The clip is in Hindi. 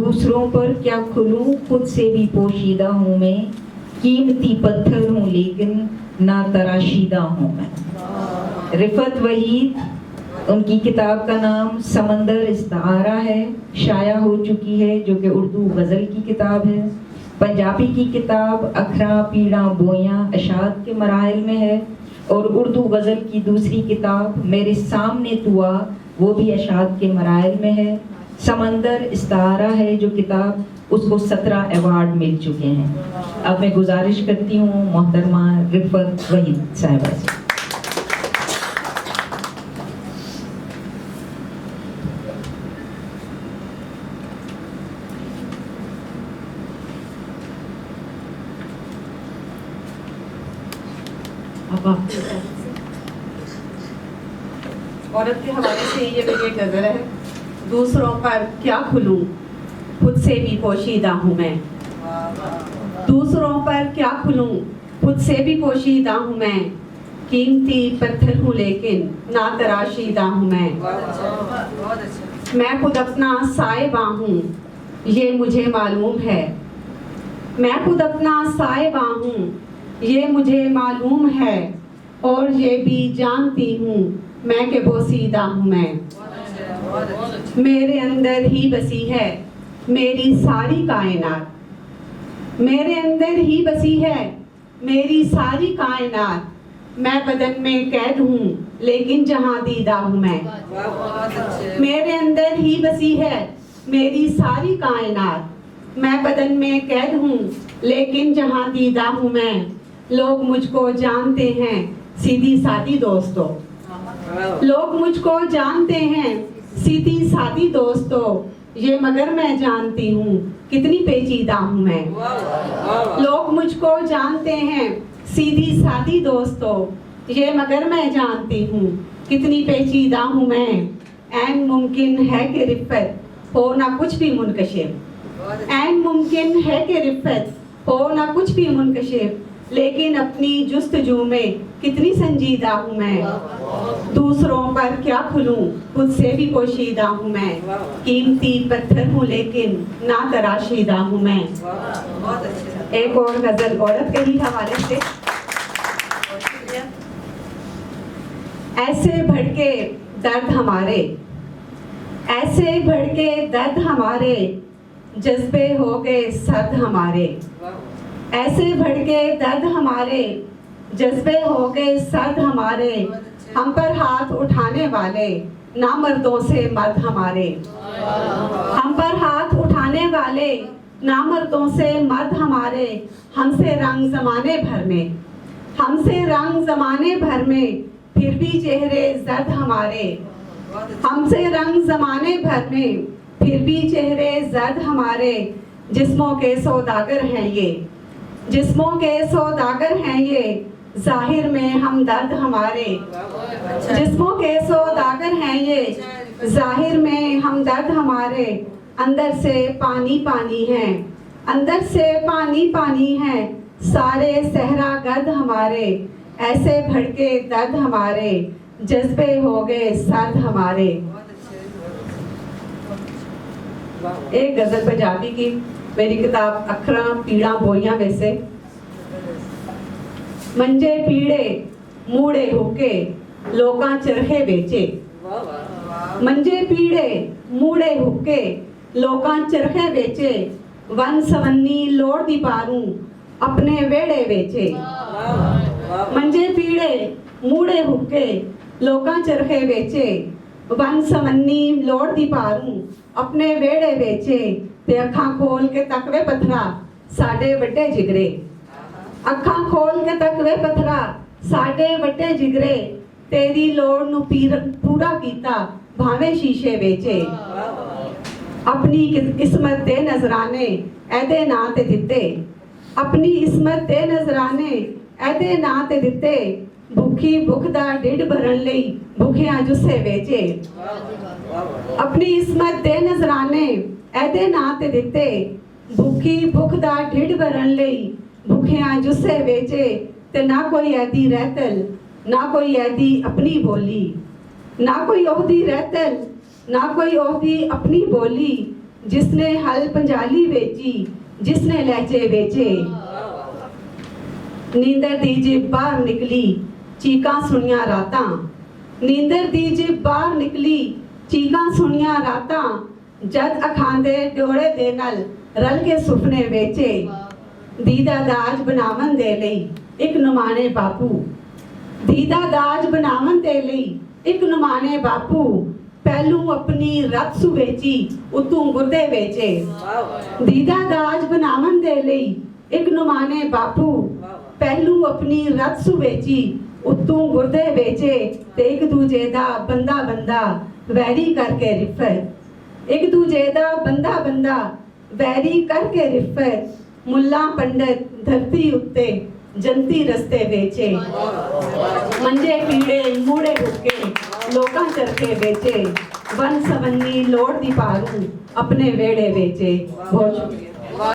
दूसरों पर क्या खुलूं, खुद से भी पोशीदा हूँ मैं, कीमती पत्थर हूँ लेकिन ना तराशीदा हूँ मैं। रिफत वहीद, उनकी किताब का नाम समंदर इस्तारा है, शाया हो चुकी है, जो कि उर्दू गज़ल की किताब है। पंजाबी की किताब अखरा पीड़ा बोयां अशात के मराहिल में है, और उर्दू गज़ल की दूसरी किताब मेरे सामने तू आ, वो भी अशात के मराहिल में है। समंदर इस्तारा है जो किताब, उसको 17 अवार्ड मिल चुके हैं। अब मैं गुजारिश करती हूँ मोहतरमा रिफत वहीद साहिबा से। औरत के हवाले से ये मेरी एक गज़ल है। दूसरों पर क्या खुलूं, खुद से भी पोशीदा हूँ मैं। दूसरों पर क्या खुलूं, खुद से भी पोशीदा हूँ मैं, कीमती पत्थर हूँ लेकिन ना तराशीदा हूँ मैं खुद अपना साहिबा हूँ, ये मुझे मालूम है। मैं खुद अपना साहिबा हूँ, ये मुझे मालूम है, और ये भी जानती हूँ मैं के बोसीदा हूँ मैं। मेरे अंदर ही बसी है मेरी सारी कायनात, मेरे अंदर ही बसी है मेरी सारी कायनात। मैं बदन में कैद हूँ लेकिन जहाँ दीदा हूँ मैं। मेरे अंदर ही बसी है मेरी सारी कायनात, मैं बदन में कैद हूँ लेकिन जहाँ दीदा हूँ मैं। लोग मुझको जानते हैं सीधी सादी दोस्तों, लोग मुझको जानते हैं सीधी सादी दोस्तों, ये मगर मैं जानती हूँ कितनी पेचीदा हूँ मैं। लोग मुझको जानते हैं सीधी सादी दोस्तों, ये मगर मैं जानती हूँ कितनी पेचीदा हूँ मैं। ऐन मुमकिन है कि रिफ़त हो ना कुछ भी मुनकशिफ, ऐन मुमकिन है कि रिफ़त हो ना कुछ भी मुनकशिफ, लेकिन अपनी जुस्तजू में कितनी संजीदा हूँ मैं। दूसरों पर क्या खुलूं, खुद से भी पोशीदा हूँ मैं, कीमती पत्थर हूँ लेकिन ना तराशीदा हूँ मैं। एक और गजल औरत के ही हवाले से। ऐसे भड़के दर्द हमारे, ऐसे भड़के दर्द हमारे, जज्बे हो गए सर्द हमारे। ऐसे भड़के दर्द हमारे, जज्बे हो गए सर्द हमारे, हम पर हाथ उठाने वाले ना मर्दों से मर्द हमारे। हम पर हाथ उठाने वाले ना मर्दों से मर्द हमारे, हमसे रंग जमाने भर में, हमसे रंग जमाने भर में, फिर भी चेहरे जर्द हमारे। हमसे रंग जमाने भर में, फिर भी चेहरे जर्द हमारे। जिस्मों के सौदागर हैं ये, जिस्मों के सौदागर हैं ये, जाहिर में हम दर्द हमारे। जिस्मों के सौदागर हैं ये, जाहिर में हम दर्द हमारे। अंदर से पानी पानी है, अंदर से पानी पानी है, सारे सहरा गर्द हमारे। ऐसे भड़के दर्द हमारे, जज्बे हो गए सर्द हमारे। एक गजल पंजाबी की मेरी किताब अखरा पीड़ा बोइयां में से। मंजे पीड़े मूड़े हुके लोकां चरखे बेचे, मंजे पीड़े मूड़े हुके लोकां चरखे बेचे, वन सवन्नी लोड़ दी पारूं अपने वेड़े बेचे। मंजे पीड़े मूड़े हुके लोकां चरखे बेचे, वन सवन्नी लोड़ दी पारूं अपने वेड़े बेचे। ते अखां खोल के तकवे पत्थरा साडे वड्डे जिगरे, अखां खोल के तकवे पत्थरा साडे वड्डे जिगरे, तेरी लोड़ नू पूरा कीता भावे शीशे बेचे। अपनी किस्मत दे नजराने ऐदे ना ते दिते, अपनी किस्मत दे नजराने ऐदे ना ते दिते, भुखी भुख दा ढिड भरन लई भुखियां जुस्से बेचे। अपनी किस्मत दे नजराने ऐदे ना ते दिते, भुखी भुख दा ढिड भरन लई भुखियां जुस्से बेचे। ते ना कोई ऐदी रहतल ना कोई ऐदी अपनी बोली, ना कोई ओहदी रहतल ना कोई ओहदी अपनी बोली, जिसने हल पंजाली वेची, जिसने लहजे बेचे। नींदर दी जिब बाहर निकली, चीकां सुनिया रातां। नींदर दी जिब बाहर निकली, चीकां सुनिया रातां। जद अखां दे डोले दे नल रल के सुपने वेचे। दीदा दाज बनावन दे लई एक नुमाने बापू। दीदा दाज बनावन दे लई एक नुमाने बापू। पहलू अपनी रत सु वेची, उतों गुरदे वेचे। दीदा दाज बनावन दे लई एक नुमाने बापू। पहलू अपनी रत सु वेची, उतों गुरदे वेचे। ते एक दूजे दा बंदा बंदा वैरी करके रिफत। एक दूजे दा बंदा बंदा वैरी करके रिफत। मुल्ला पंडित धरती उत्ते जंती रस्ते वेचे। मंजे पीड़े मूड़े हुक्के लोकां चरखे बेचे। वन सवन्नी लोड़ दी पारू अपने वेड़े बेचे। बहुत शुक्रिया।